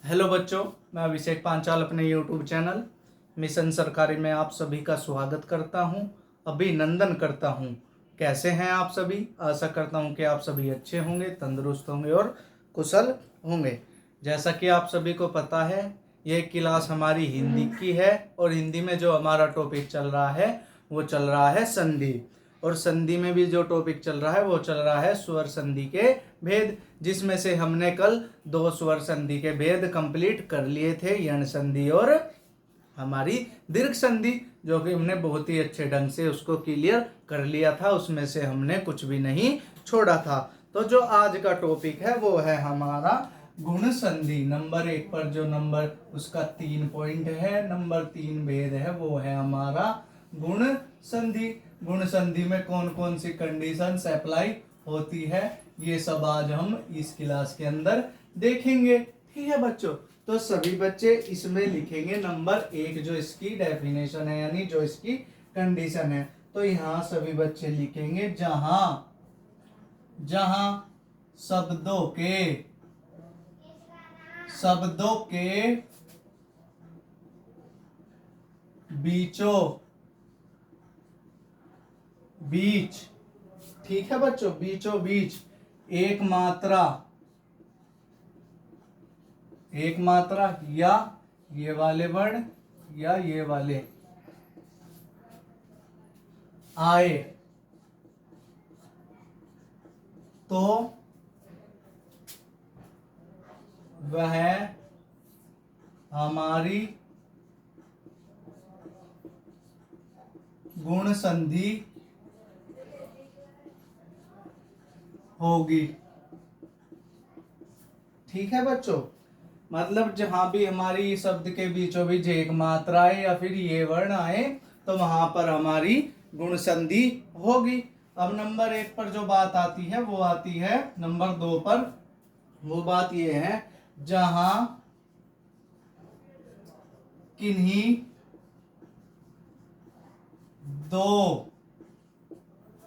Hello बच्चों, मैं अभिषेक पांचाल अपने यूट्यूब चैनल मिशन सरकारी में आप सभी का स्वागत करता हूं, अभिनंदन करता हूं। कैसे हैं आप सभी? आशा करता हूं कि आप सभी अच्छे होंगे, तंदुरुस्त होंगे और कुशल होंगे। जैसा कि आप सभी को पता है, ये क्लास हमारी हिंदी की है और हिंदी में जो हमारा टॉपिक चल रहा है वो चल रहा है संधि। और संधि में भी जो टॉपिक चल रहा है वो चल रहा है स्वर संधि के भेद, जिसमें से हमने कल 2 स्वर संधि के भेद कंप्लीट कर लिए थे, यण संधि और हमारी दीर्घ संधि, जो कि हमने बहुत ही अच्छे ढंग से उसको क्लियर कर लिया था। उसमें से हमने कुछ भी नहीं छोड़ा था। तो जो आज का टॉपिक है वो है हमारा गुण संधि। नंबर 1 पर जो नंबर उसका 3 पॉइंट है, नंबर 3 भेद है, वो है हमारा गुण संधि। गुण संधि में कौन कौन सी कंडीशंस अप्लाई होती है, ये सब आज हम इस क्लास के अंदर देखेंगे। ठीक है बच्चों, तो सभी बच्चे इसमें लिखेंगे नंबर 1 जो इसकी डेफिनेशन है, यानी जो इसकी कंडीशन है। तो यहाँ सभी बच्चे लिखेंगे जहां जहां शब्दों के बीचों बीच, ठीक है बच्चों, बीचों बीच एक मात्रा या ये वाले वर्ण या ये वाले आए तो वह हमारी गुण संधि होगी। ठीक है बच्चों, मतलब जहां भी हमारी शब्द के बीचों बीच एक मात्रा आए या फिर ये वर्ण आए तो वहां पर हमारी गुण संधि होगी। अब नंबर 1 पर जो बात आती है वो आती है नंबर 2 पर। वो बात ये है जहां किन्हीं दो,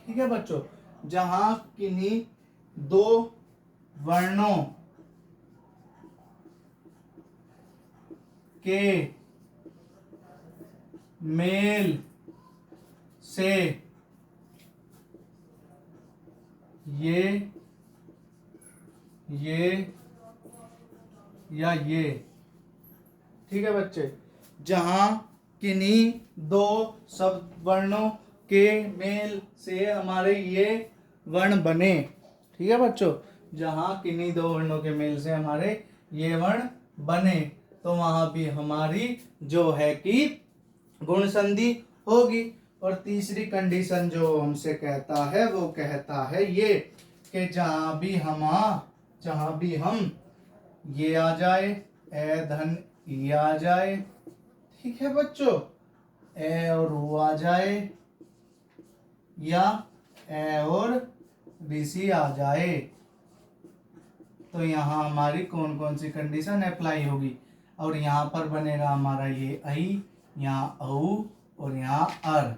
ठीक है बच्चों, जहां किन्हीं दो वर्णों के मेल से ये या ये, ठीक है बच्चे, जहां किन्हीं दो शब्द वर्णों के मेल से हमारे ये वर्ण बने, ठीक है बच्चों, जहां किन्हीं दो वर्णों के मेल से हमारे ये वर्ण बने तो वहां भी हमारी जो है कि गुण संधि होगी। और तीसरी कंडीशन जो हमसे कहता है वो कहता है ये कि जहां भी हम ये आ जाए, ए धन ये आ जाए, ठीक है बच्चों, ए और वो आ जाए या ए और बीसी आ जाए, तो यहाँ हमारी कौन कौन सी कंडीशन अप्लाई होगी। और यहाँ पर बनेगा हमारा ये आई, यहाँ औ और यहाँ अर।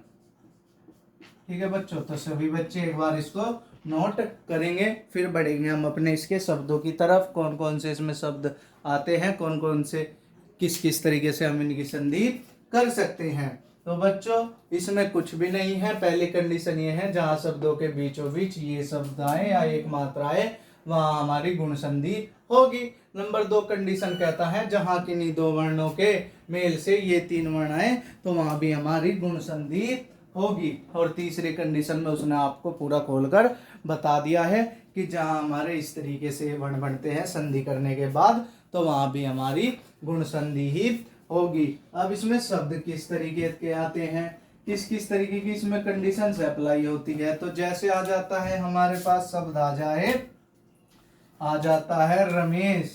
ठीक है बच्चों, तो सभी बच्चे एक बार इसको नोट करेंगे, फिर बढ़ेंगे हम अपने इसके शब्दों की तरफ। कौन कौन से इसमें शब्द आते हैं, कौन कौन से किस किस तरीके से हम इनकी संधि कर सकते हैं। तो बच्चों इसमें कुछ भी नहीं है। पहली कंडीशन ये है जहां शब्दों के बीचों बीच ये शब्द आए या एक मात्रा आए वहां हमारी गुण संधि होगी। नंबर 2 कंडीशन कहता है जहां किन्हीं दो वर्णों के मेल से ये 3 वर्ण आए तो वहां भी हमारी गुण संधि होगी। और तीसरी कंडीशन में उसने आपको पूरा खोलकर बता दिया है कि जहां हमारे इस तरीके से वर्ण बनते हैं संधि करने के बाद तो वहां भी हमारी गुण संधि ही होगी। अब इसमें शब्द किस तरीके के आते हैं, किस किस तरीके की इसमें कंडीशन से अप्लाई होती है। तो जैसे आ जाता है हमारे पास शब्द आ जाता है रमेश।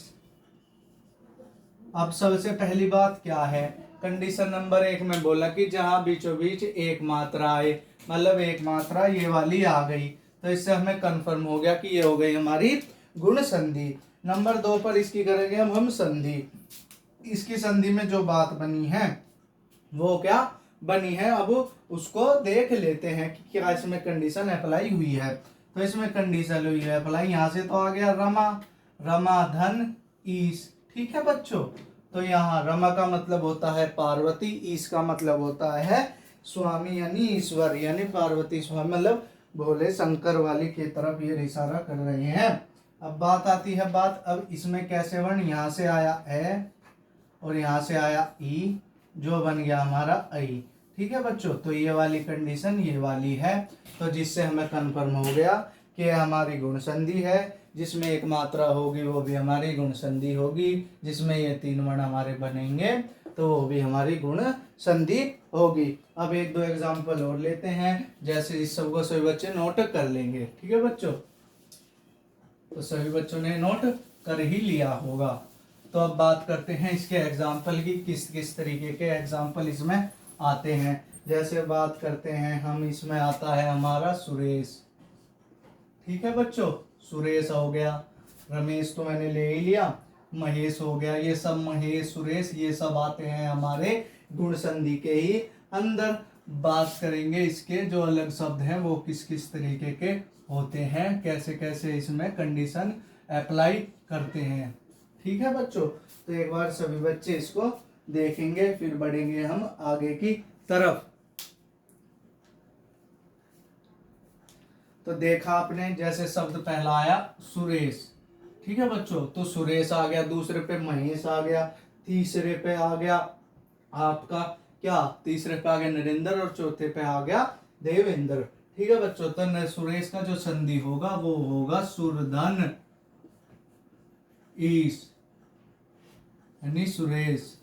अब सबसे पहली बात क्या है, कंडीशन नंबर 1 में बोला कि जहां बीचों बीच एक मात्रा आए, मतलब एक मात्रा ये वाली आ गई, तो इससे हमें कंफर्म हो गया कि ये हो गई हमारी गुण संधि। नंबर 2 पर इसकी करेंगे हम संधि। इसकी संधि में जो बात बनी है वो क्या बनी है, अब उसको देख लेते हैं कि क्या इसमें कंडीशन अप्लाई हुई है। तो इसमें कंडीशन हुई है अप्लाई, यहां से तो आ गया रमा, रमा धन ईश, ठीक है बच्चों। तो यहाँ रमा का मतलब होता है पार्वती, ईश का मतलब होता है स्वामी यानी ईश्वर, यानी पार्वती स्वामी मतलब भोले शंकर वाली की तरफ ये इशारा कर रहे हैं। अब बात आती है अब इसमें कैसे वर्ण, यहाँ से आया ए और यहाँ से आया ई, जो बन गया हमारा आई। ठीक है बच्चों, तो ये वाली कंडीशन ये वाली है, तो जिससे हमें कन्फर्म हो गया कि हमारी गुण संधि है, जिसमें एक मात्रा होगी वो भी हमारी गुण संधि होगी, जिसमें ये 3 वर्ण हमारे बनेंगे तो वो भी हमारी गुण संधि होगी। अब एक दो एग्जाम्पल और लेते हैं, जैसे इस सबको सभी बच्चे नोट कर लेंगे। ठीक है बच्चों, तो सभी बच्चों ने नोट कर ही लिया होगा। तो अब बात करते हैं इसके एग्जाम्पल की, किस किस तरीके के एग्जाम्पल इसमें आते हैं। जैसे बात करते हैं हम, इसमें आता है हमारा सुरेश। ठीक है बच्चों, सुरेश हो गया, रमेश तो मैंने ले ही लिया, महेश हो गया, ये सब महेश सुरेश ये सब आते हैं हमारे गुण संधि के ही अंदर। बात करेंगे इसके जो अलग शब्द हैं वो किस किस तरीके के होते हैं, कैसे कैसे इसमें कंडीशन अप्लाई करते हैं। ठीक है बच्चों, तो एक बार सभी बच्चे इसको देखेंगे, फिर बढ़ेंगे हम आगे की तरफ। तो देखा आपने, जैसे शब्द पहला आया सुरेश। ठीक है बच्चों, तो सुरेश आ गया, दूसरे पे महेश आ गया, तीसरे पे आ गया आपका क्या, तीसरे पे आ गया नरेंद्र और चौथे पे आ गया देवेंद्र। ठीक है बच्चों, तो सुरेश का जो संधि होगा वो होगा सुरधन ईश यानी सुरेश।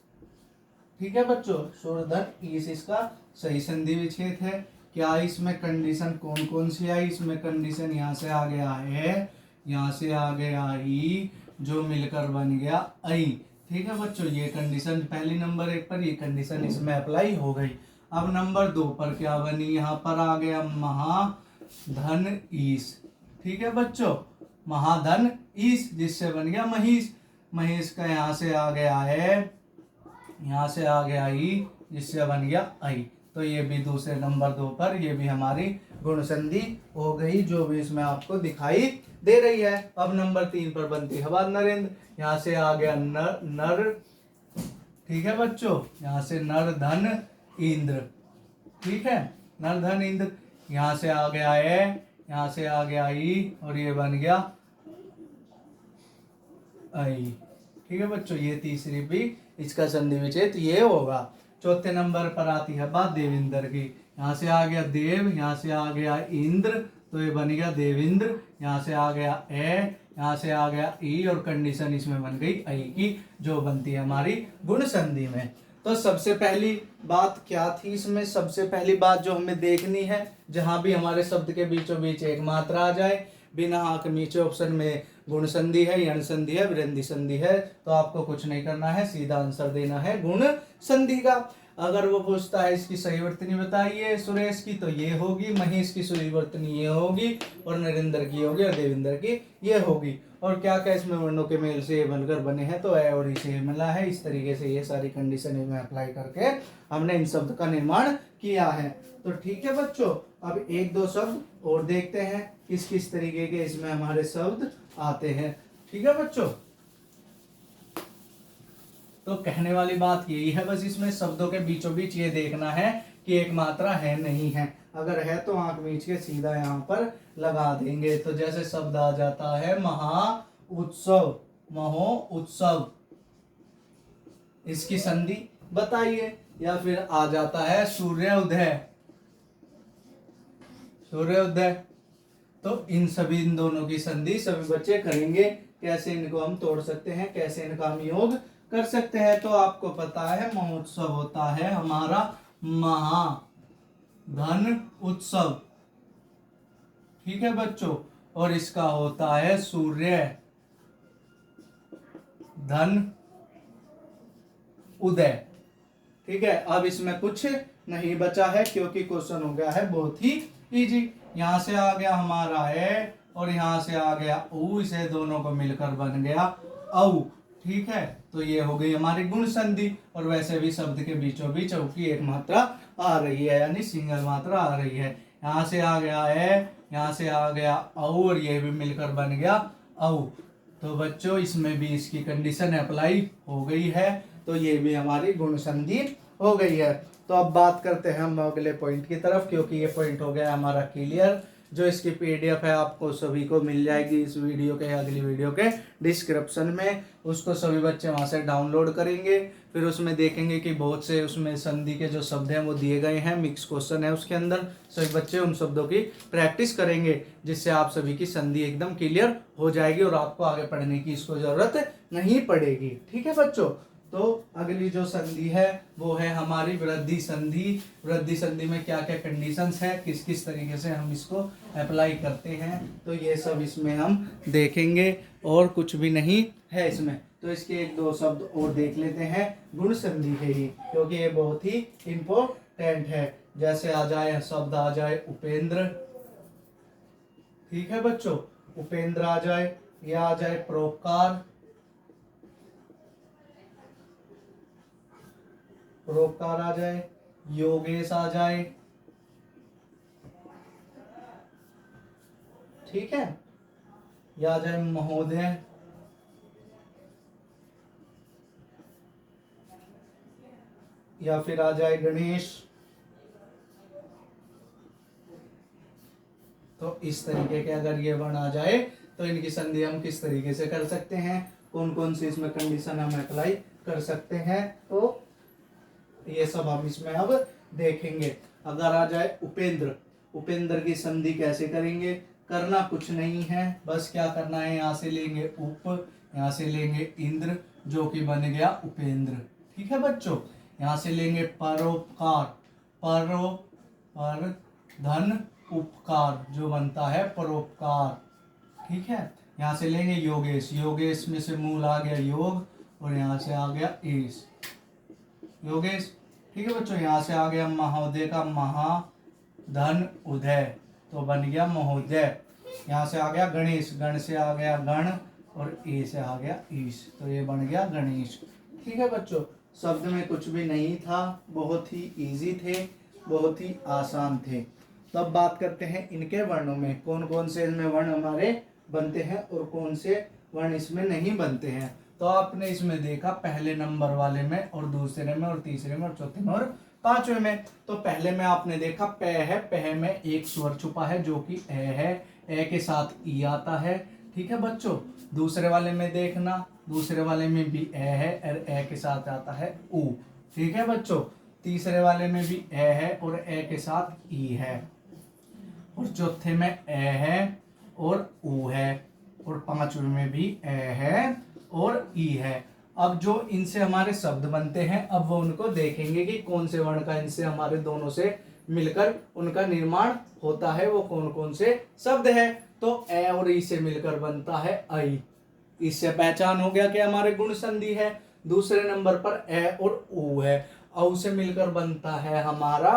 ठीक है बच्चों, सुरधन ईश इसका सही संधि विच्छेद है। क्या इसमें कंडीशन कौन कौन सी आई, इसमें कंडीशन यहाँ से आ गया है, यहाँ से आ गया ई, जो मिलकर बन गया आई। ठीक है बच्चों, ये कंडीशन पहली नंबर 1 पर ये कंडीशन इसमें अप्लाई हो गई। अब नंबर 2 पर क्या बनी, यहाँ पर आ गया महाधन ईश। ठीक है बच्चों, महाधन ईश, जिससे बन गया महेश। महेश का यहाँ से आ गया है, यहाँ से आ गया ई, जिससे बन गया आई। तो ये भी दूसरे नंबर 2 पर ये भी हमारी गुण संधि हो गई, जो भी इसमें आपको दिखाई दे रही है। अब नंबर 3 पर बनती है बात नरेंद्र, यहाँ से आ गया नर। ठीक है बच्चों, यहाँ से नर धन इंद्र। ठीक है, नर धन इंद्र, यहाँ से आ गया है, यहाँ से आ गया ई और ये बन गया आई। ठीक है बच्चों, ये तीसरी भी इसका संधि विच्छेद ये होगा। चौथे नंबर पर आती है बात देवेंद्र की, यहाँ से आ गया देव, यहाँ से आ गया इंद्र, तो ये बन गया देवेंद्र। यहाँ से आ गया ए, यहाँ से आ गया ई और कंडीशन इसमें बन गई आई की, जो बनती है हमारी गुण संधि में। तो सबसे पहली बात क्या थी इसमें, सबसे पहली बात जो हमें देखनी है, जहां भी हमारे शब्द के बीचों बीच एक मात्रा आ जाए, बिना आंख नीचे ऑप्शन में गुण संधि है, यण संधि है, वृद्धि संधि है, तो आपको कुछ नहीं करना है, सीधा आंसर देना है गुण संधि का। अगर वो पूछता है इसकी सही वर्तनी बताइए सुरेश की, तो ये होगी, महेश की सही वर्तनी ये होगी, और नरेंद्र की होगी, और देवेंद्र की ये होगी। और क्या क्या इसमें वर्णों के मेल से बनकर बने हैं, तो ए और ई से मिला है। इस तरीके से ये सारी कंडीशन में अप्लाई करके हमने इन शब्द का निर्माण किया है। तो ठीक है बच्चों, अब एक दो शब्द और देखते हैं किस किस तरीके के इसमें हमारे शब्द आते हैं। ठीक है बच्चों, तो कहने वाली बात यही है, बस इसमें शब्दों के बीचों बीच ये देखना है कि एक मात्रा है नहीं है, अगर है तो आंख मीच के सीधा यहाँ पर लगा देंगे। तो जैसे शब्द आ जाता है महा उत्सव, महो उत्सव, इसकी संधि बताइए। या फिर आ जाता है सूर्योदय, सूर्योदय। तो इन सभी इन दोनों की संधि सभी बच्चे करेंगे, कैसे इनको हम तोड़ सकते हैं, कैसे इनका हम योग कर सकते हैं। तो आपको पता है महोत्सव होता है हमारा महाधन उत्सव। ठीक है बच्चों, और इसका होता है सूर्य धन उदय। ठीक है, अब इसमें कुछ नहीं बचा है क्योंकि क्वेश्चन हो गया है बहुत ही इजी। यहां से आ गया हमारा ए और यहां से आ गया ऊ, इसे दोनों को मिलकर बन गया औ। ठीक है, तो ये हो गई हमारी गुण संधि। और वैसे भी शब्द के बीचों बीच औ की एक मात्रा आ रही है, यानी सिंगल मात्रा आ रही है। यहाँ से आ गया ए, यहाँ से आ गया औ और ये भी मिलकर बन गया औ। तो बच्चों इसमें भी इसकी कंडीशन अप्लाई हो गई है, तो ये भी हमारी गुण संधि हो गई है। तो अब बात करते हैं हम अगले पॉइंट की तरफ, क्योंकि ये पॉइंट हो गया हमारा क्लियर। जो इसकी पीडीएफ है आपको सभी को मिल जाएगी इस वीडियो के अगली वीडियो के डिस्क्रिप्शन में, उसको सभी बच्चे वहां से डाउनलोड करेंगे। फिर उसमें देखेंगे कि बहुत से उसमें संधि के जो शब्द हैं वो दिए गए हैं, मिक्स क्वेश्चन है उसके अंदर, सभी बच्चे उन शब्दों की प्रैक्टिस करेंगे, जिससे आप सभी की संधि एकदम क्लियर हो जाएगी और आपको आगे पढ़ने की इसको जरूरत नहीं पड़ेगी। ठीक है बच्चों, तो अगली जो संधि है वो है हमारी वृद्धि संधि। वृद्धि संधि में क्या क्या कंडीशंस है, किस किस तरीके से हम इसको अप्लाई करते हैं, तो ये सब इसमें हम देखेंगे और कुछ भी नहीं है इसमें। तो इसके एक दो शब्द और देख लेते हैं, गुण संधि है ही, क्योंकि ये बहुत ही इंपॉर्टेंट है। जैसे आ जाए शब्द आ जाए उपेंद्र, ठीक है बच्चों, उपेंद्र आ जाए, या आ जाए परोपकार, परोपकार आ जाए, योगेश आ जाए, ठीक है, या आ जाए महोदय, या फिर आ जाए गणेश। तो इस तरीके के अगर ये वर्ण आ जाए तो इनकी संधि हम किस तरीके से कर सकते हैं, कौन कौन सी इसमें कंडीशन हम अप्लाई कर सकते हैं, तो ये सब हम इसमें अब देखेंगे। अगर आ जाए उपेंद्र, उपेंद्र की संधि कैसे करेंगे, करना कुछ नहीं है, बस क्या करना है, यहाँ से लेंगे उप, यहाँ से लेंगे इंद्र, जो कि बन गया उपेंद्र। ठीक है बच्चों, यहाँ से लेंगे परोपकार, परो पर धन उपकार, जो बनता है परोपकार। ठीक है, यहाँ से लेंगे योगेश, योगेश में से मूल आ गया योग, और यहाँ से आ गया ईश, योगेश। ठीक है बच्चों, यहाँ से आ गया महोदय का महा, धन उदय, तो बन गया महोदय। यहाँ से आ गया गणेश, गण से आ गया गण, और ए से आ गया ईश, तो ये बन गया गणेश। ठीक है बच्चों, शब्द में कुछ भी नहीं था, बहुत ही इजी थे, बहुत ही आसान थे। तो अब बात करते हैं इनके वर्णों में, कौन कौन से इनमें वर्ण हमारे बनते हैं और कौन से वर्ण इसमें नहीं बनते हैं। तो आपने इसमें देखा पहले नंबर वाले में, और दूसरे में, और तीसरे में, और चौथे में, और पांचवें में। तो पहले में आपने देखा प है, प में एक स्वर छुपा है जो कि ए है, ए के साथ ई आता है। ठीक है बच्चों, दूसरे वाले में देखना, दूसरे वाले में भी ए है और ए के साथ आता है ऊ। ठीक है बच्चों, तीसरे वाले में भी ए है और ए के साथ ई है, और चौथे में ए है और ऊ है, और पांचवें में भी ए है और ई है। अब जो इनसे हमारे शब्द बनते हैं, अब वो उनको देखेंगे कि कौन से वर्ण का इनसे हमारे दोनों से मिलकर उनका निर्माण होता है, वो कौन कौन से शब्द है। तो ए और ई से मिलकर बनता है ऐ, इससे पहचान हो गया कि हमारे गुण संधि है। दूसरे नंबर पर ए और ऊ है, औ से मिलकर बनता है हमारा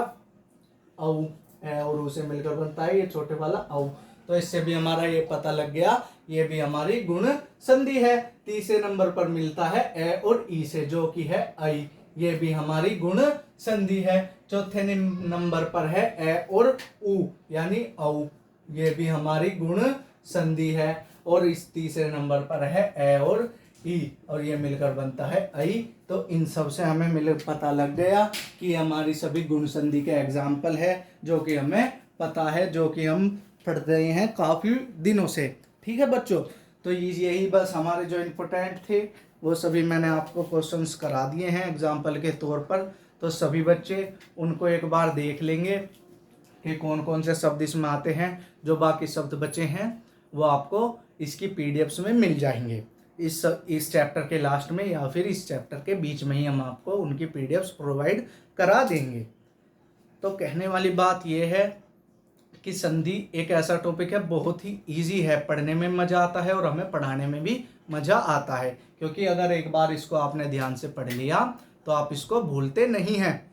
औ, ए और ऊ से मिलकर बनता है ये छोटे वाला औ। तो इससे भी हमारा ये पता लग गया, ये भी हमारी गुण संधि है। तीसरे नंबर पर मिलता है ए और ई से, जो कि है ऐ, ये भी हमारी गुण संधि है। चौथे नंबर पर है ए और ऊ यानी औ, ये भी हमारी गुण संधि है। और इस तीसरे नंबर पर है ए और ई, और ये मिलकर बनता है ऐ। तो इन सब से हमें मिल पता लग गया कि हमारी सभी गुण संधि के एग्जाम्पल है, जो कि हमें पता है, जो कि हम पढ़ रहे हैं काफी दिनों से। ठीक है बच्चों, तो यही बस हमारे जो इम्पोर्टेंट थे वो सभी मैंने आपको क्वेश्चंस करा दिए हैं एग्जाम्पल के तौर पर। तो सभी बच्चे उनको एक बार देख लेंगे कि कौन कौन से शब्द इसमें आते हैं। जो बाकी शब्द बचे हैं वो आपको इसकी पीडीएफ्स में मिल जाएंगे, इस चैप्टर के लास्ट में या फिर इस चैप्टर के बीच में ही हम आपको उनकी पीडीएफ्स प्रोवाइड करा देंगे। तो कहने वाली बात यह है कि संधि एक ऐसा टॉपिक है, बहुत ही इजी है, पढ़ने में मज़ा आता है और हमें पढ़ाने में भी मज़ा आता है, क्योंकि अगर एक बार इसको आपने ध्यान से पढ़ लिया तो आप इसको भूलते नहीं हैं।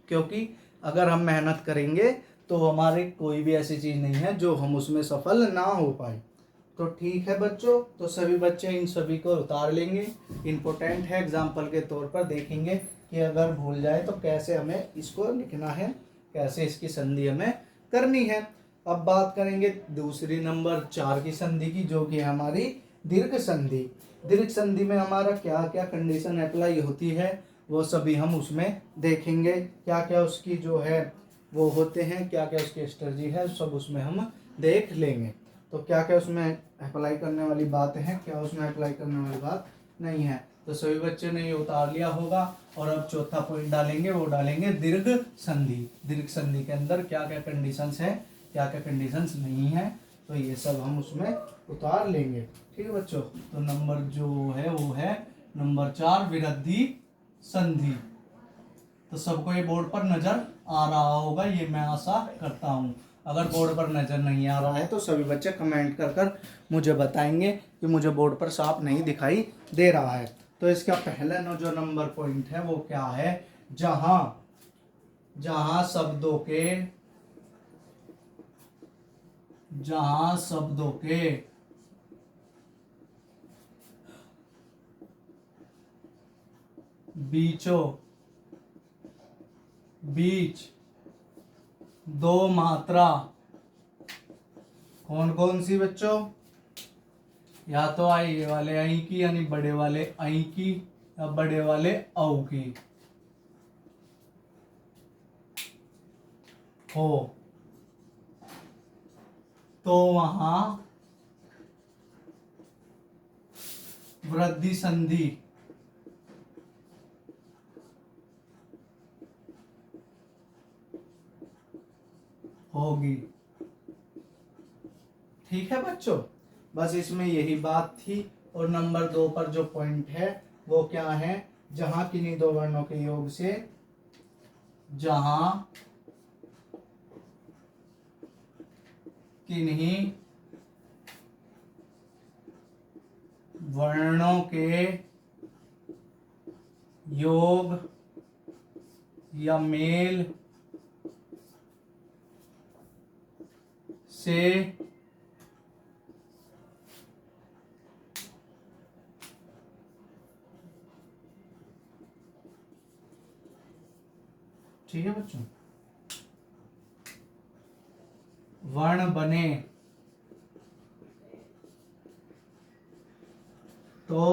क्योंकि अगर हम मेहनत करेंगे तो हमारे कोई भी ऐसी चीज़ नहीं है जो हम उसमें सफल ना हो पाए। तो ठीक है बच्चों, तो सभी बच्चे इन सभी को उतार लेंगे, इम्पोर्टेंट है, एग्जाम्पल के तौर पर देखेंगे कि अगर भूल जाए तो कैसे हमें इसको लिखना है, कैसे इसकी संधि हमें करनी है। अब बात करेंगे दूसरी नंबर 4 की संधि की, जो कि हमारी दीर्घ संधि। दीर्घ संधि में हमारा क्या क्या कंडीशन अप्लाई होती है वो सभी हम उसमें देखेंगे, क्या क्या उसकी जो है वो होते हैं, क्या क्या उसकी स्ट्रेटजी है, सब उसमें हम देख लेंगे। तो क्या क्या उसमें अप्लाई करने वाली बात है, क्या उसमें अप्लाई करने वाली बात नहीं है। तो सभी बच्चों ने ये उतार लिया होगा। और अब चौथा पॉइंट डालेंगे, वो डालेंगे दीर्घ संधि। दीर्घ संधि के अंदर क्या क्या कंडीशंस है, क्या क्या कंडीशंस नहीं है, तो ये सब हम उसमें उतार लेंगे। ठीक है बच्चों। तो नंबर जो है वो है नंबर 4 विरद्धि संधि। तो सबको ये बोर्ड पर नजर आ रहा होगा, ये मैं आशा करता हूँ। अगर बोर्ड पर नजर नहीं आ रहा है तो सभी बच्चे कमेंट कर कर मुझे बताएंगे कि मुझे बोर्ड पर साफ नहीं दिखाई दे रहा है। तो इसका पहला जो नंबर पॉइंट है वो क्या है, जहां जहां शब्दों के बीचों बीच दो मात्रा, कौन कौन सी बच्चों, या तो आई वाले आई की यानी बड़े वाले आई की, या बड़े वाले औ की हो, तो वहां वृद्धि संधि होगी। ठीक है बच्चों, बस इसमें यही बात थी। और नंबर 2 पर जो पॉइंट है वो क्या है, जहां किन्हीं दो वर्णों के योग से, जहां किन्हीं वर्णों के योग या मेल से ठीक है बच्चों, वर्ण बने तो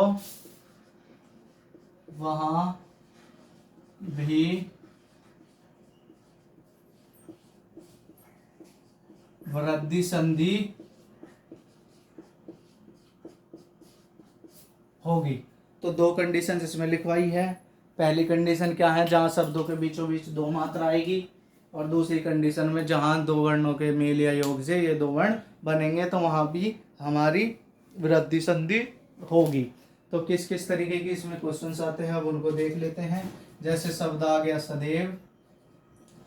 वहां भी वृद्धि संधि होगी। तो दो कंडीशन इसमें लिखवाई है। पहली कंडीशन क्या है, जहां शब्दों के बीचों बीच दो मात्रा आएगी। और दूसरी कंडीशन में जहां दो वर्णों के मेल या योग से ये दो वर्ण बनेंगे तो वहां भी हमारी वृद्धि संधि होगी। तो किस किस तरीके की इसमें क्वेश्चंस आते हैं अब उनको देख लेते हैं। जैसे शब्द आ गया सदैव,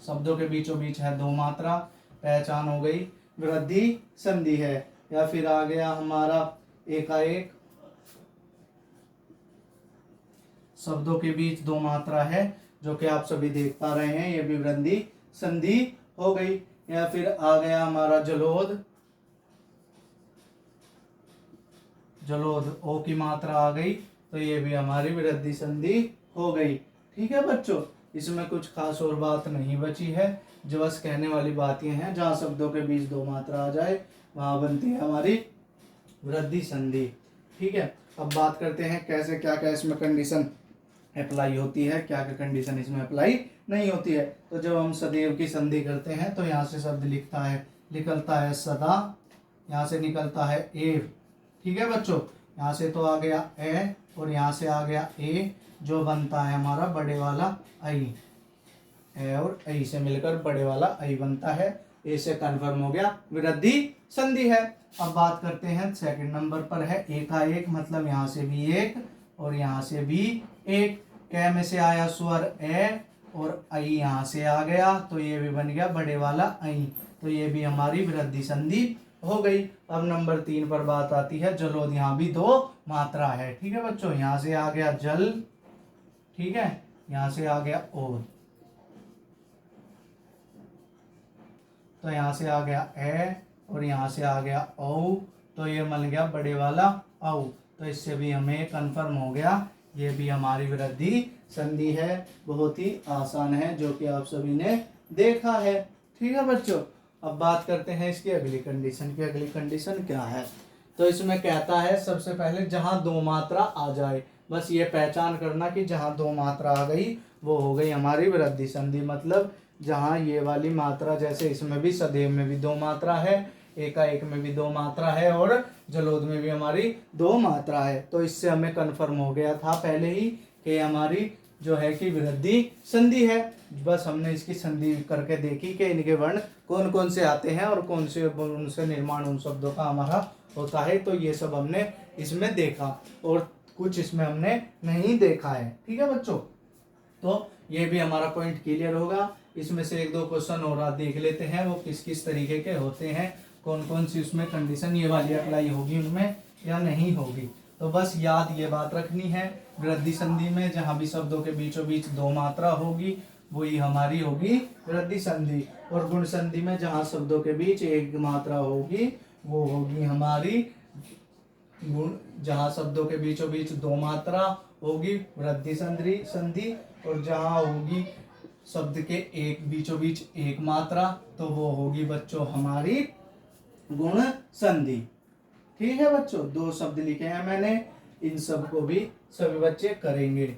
शब्दों के बीचों बीच है दो मात्रा, पहचान हो गई, वृद्धि संधि है। या फिर आ गया हमारा एकाएक, शब्दों के बीच दो मात्रा है, जो कि आप सभी देख पा रहे हैं, ये भी वृद्धि संधि हो गई। या फिर आ गया हमारा जलोद, जलोद ओ की मात्रा आ गई, तो ये भी हमारी वृद्धि संधि हो गई। ठीक है बच्चों, इसमें कुछ खास और बात नहीं बची है, जो बस कहने वाली बात ये है, जहां शब्दों के बीच दो मात्रा आ जाए वहां बनती है हमारी वृद्धि संधि। ठीक है, अब बात करते हैं कैसे क्या क्या इसमें कंडीशन अप्लाई होती है, क्या क्या कंडीशन इसमें अप्लाई नहीं होती है। तो जब हम सदैव की संधि करते हैं तो यहाँ से शब्द निकलता है सदा, यहाँ से निकलता है एव। ठीक है बच्चों, यहाँ से तो आ गया ए और यहाँ से आ गया ए, जो बनता है हमारा बड़े वाला आई। ए और आई से मिलकर बड़े वाला आई बनता है। ए से कन्फर्म हो गया वृद्धि संधि है। अब बात करते हैं सेकंड नंबर पर है एकाएक, मतलब यहाँ से भी एक और यहाँ से भी एक। कै में से आया स्वर ए और आई यहाँ से आ गया, तो ये भी बन गया बड़े वाला आई, तो ये भी हमारी वृद्धि संधि हो गई। अब नंबर 3 पर बात आती है जलोद, यहाँ भी दो मात्रा है। ठीक है बच्चों, यहाँ से आ गया जल, ठीक है, यहाँ से आ गया ओद, तो यहाँ से आ गया ए और यहाँ से आ गया औ, तो ये मिल गया बड़े वाला औ। तो इससे भी हमें कंफर्म हो गया ये भी हमारी वृद्धि संधि है। बहुत ही आसान है, जो कि आप सभी ने देखा है। ठीक है बच्चों, अब बात करते हैं इसकी अगली कंडीशन की। अगली कंडीशन क्या है, तो इसमें कहता है सबसे पहले जहाँ दो मात्रा आ जाए, बस ये पहचान करना कि जहाँ दो मात्रा आ गई वो हो गई हमारी वृद्धि संधि। मतलब जहाँ ये वाली मात्रा, जैसे इसमें भी सदैव में भी दो मात्रा है, एकाएक में भी दो मात्रा है और जलोद में भी हमारी दो मात्रा है। तो इससे हमें कन्फर्म हो गया था पहले ही कि हमारी जो है कि वृद्धि संधि है। बस हमने इसकी संधि करके देखी कि इनके वर्ण कौन कौन से आते हैं और कौन से उनसे निर्माण उन शब्दों का हमारा होता है। तो ये सब हमने इसमें देखा और कुछ इसमें हमने नहीं देखा है। ठीक है बच्चों, तो ये भी हमारा पॉइंट क्लियर होगा। इसमें से एक दो क्वेश्चन और देख लेते हैं, वो किस किस तरीके के होते हैं, कौन कौन सी उसमें कंडीशन ये वाली अप्लाई होगी उनमें या नहीं होगी। तो बस याद ये बात रखनी है, वृद्धि संधि में जहाँ भी शब्दों के बीचों बीच दो मात्रा होगी वही हमारी होगी वृद्धि संधि, और गुण संधि में जहाँ शब्दों के बीच एक मात्रा होगी वो होगी हमारी गुण, जहाँ शब्दों के बीचों बीच दो मात्रा होगी वृद्धि संधि, और जहाँ होगी शब्द के एक बीचों बीच एक मात्रा तो वो होगी बच्चों हमारी गुण संधि। ठीक है बच्चों, दो शब्द लिखे हैं मैंने, इन सब को भी सभी बच्चे करेंगे।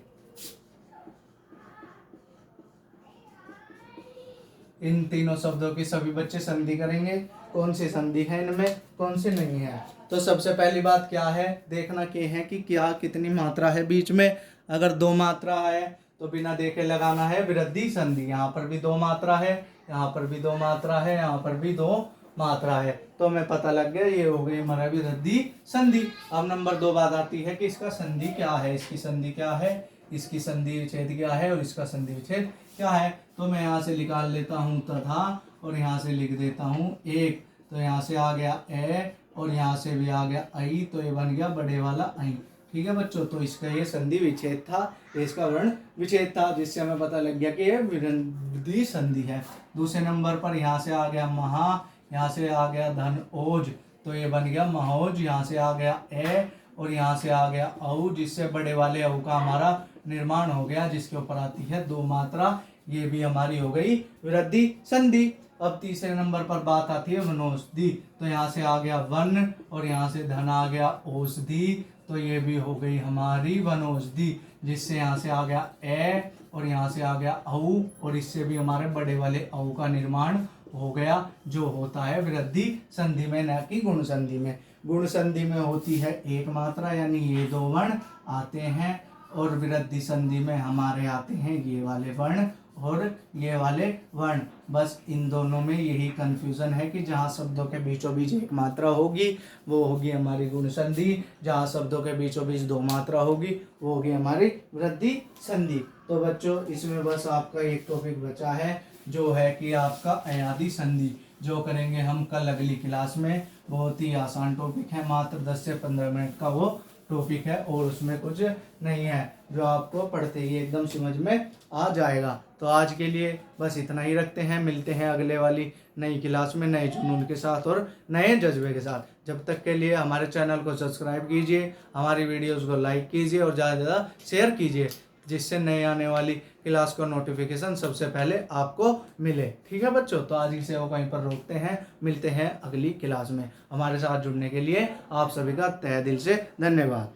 इन तीनों शब्दों की सभी बच्चे संधि करेंगे, कौन सी संधि है इनमें कौन सी नहीं है। तो सबसे पहली बात क्या है, देखना के है कि क्या कितनी मात्रा है बीच में। अगर दो मात्रा है तो बिना देखे लगाना है वृद्धि संधि। यहाँ पर भी दो मात्रा है, यहाँ पर भी दो मात्रा है, यहाँ पर भी दो मात्रा है, तो हमें पता लग गया ये हो गई हमारा वृद्धि संधि। अब नंबर 2 बात आती है कि इसका संधि क्या है, इसकी संधि क्या है, इसकी संधि विच्छेद क्या है और इसका संधि विच्छेद क्या है। तो मैं यहाँ से निकाल लेता हूँ तथा, और यहाँ से लिख देता हूँ एक, तो यहाँ से आ गया ए और यहाँ से भी आ गया आई, तो ये बन गया बड़े वाला आई। ठीक है बच्चों, तो इसका ये संधि विच्छेद था, इसका वर्ण विच्छेद था, जिससे हमें पता लग गया कि ये वृद्धि संधि है। दूसरे नंबर पर यहाँ से आ गया महा, यहाँ से आ गया धन ओज, तो ये बन गया महोज। यहाँ से आ गया ए और यहाँ से आ गया औ, जिससे बड़े वाले औ का हमारा निर्माण हो गया, जिसके ऊपर आती है दो मात्रा, ये भी हमारी हो गई वृद्धि संधि। अब तीसरे नंबर पर बात आती है वनौषधि, तो यहाँ से आ गया वन और यहाँ से धन आ गया औषधि, तो ये भी हो गई हमारी वनौषधि, जिससे यहाँ से आ गया ए और यहाँ से आ गया औ, और इससे भी हमारे बड़े वाले औ का निर्माण हो गया, जो होता है वृद्धि संधि में, न कि गुण संधि में। गुण संधि में होती है एक मात्रा, यानी ये दो वर्ण आते हैं, और वृद्धि संधि में हमारे आते हैं ये वाले वर्ण और ये वाले वर्ण। बस इन दोनों में यही कंफ्यूजन है कि जहाँ शब्दों के बीचों बीच एक मात्रा होगी वो होगी हमारी गुण संधि, जहाँ शब्दों के बीचों बीच दो मात्रा होगी वो होगी हमारी वृद्धि संधि। तो बच्चों इसमें बस आपका एक टॉपिक बचा है, जो है कि आपका अयादि संधि, जो करेंगे हम कल अगली क्लास में। बहुत ही आसान टॉपिक है, मात्र 10 से 15 मिनट का वो टॉपिक है, और उसमें कुछ नहीं है, जो आपको पढ़ते ही एकदम समझ में आ जाएगा। तो आज के लिए बस इतना ही रखते हैं, मिलते हैं अगले वाली नई क्लास में नए जुनून के साथ और नए जज्बे के साथ। जब तक के लिए हमारे चैनल को सब्सक्राइब कीजिए, हमारी वीडियोस को लाइक कीजिए और ज़्यादा से ज़्यादा शेयर कीजिए, जिससे नए आने वाली क्लास का नोटिफिकेशन सबसे पहले आपको मिले। ठीक है बच्चों, तो आज इसे वहीं पर रोकते हैं, मिलते हैं अगली क्लास में। हमारे साथ जुड़ने के लिए आप सभी का तहे दिल से धन्यवाद।